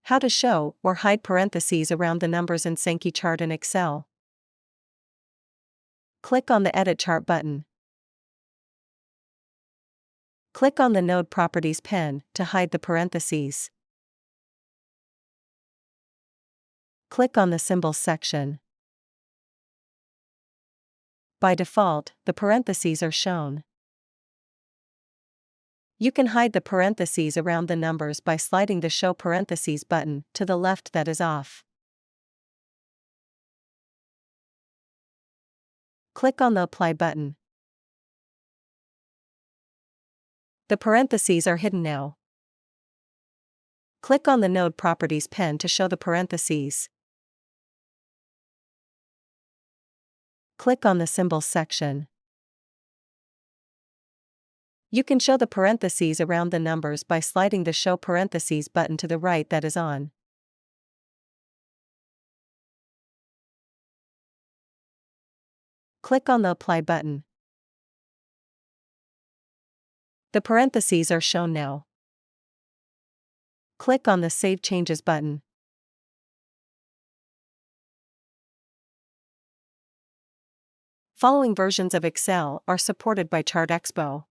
How to show or hide parentheses around the numbers in Sankey chart in Excel. Click on the Edit Chart button. Click on the Node Properties pen to hide the parentheses. Click on the Symbols section. By default, the parentheses are shown. You can hide the parentheses around the numbers by sliding the Show Parentheses button to the left that is off. Click on the Apply button. The parentheses are hidden now. Click on the Node Properties pen to show the parentheses. Click on the Symbols section. You can show the parentheses around the numbers by sliding the Show Parentheses button to the right that is on. Click on the Apply button. The parentheses are shown now. Click on the Save Changes button. Following versions of Excel are supported by ChartExpo.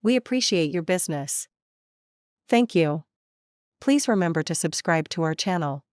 We appreciate your business. Thank you. Please remember to subscribe to our channel.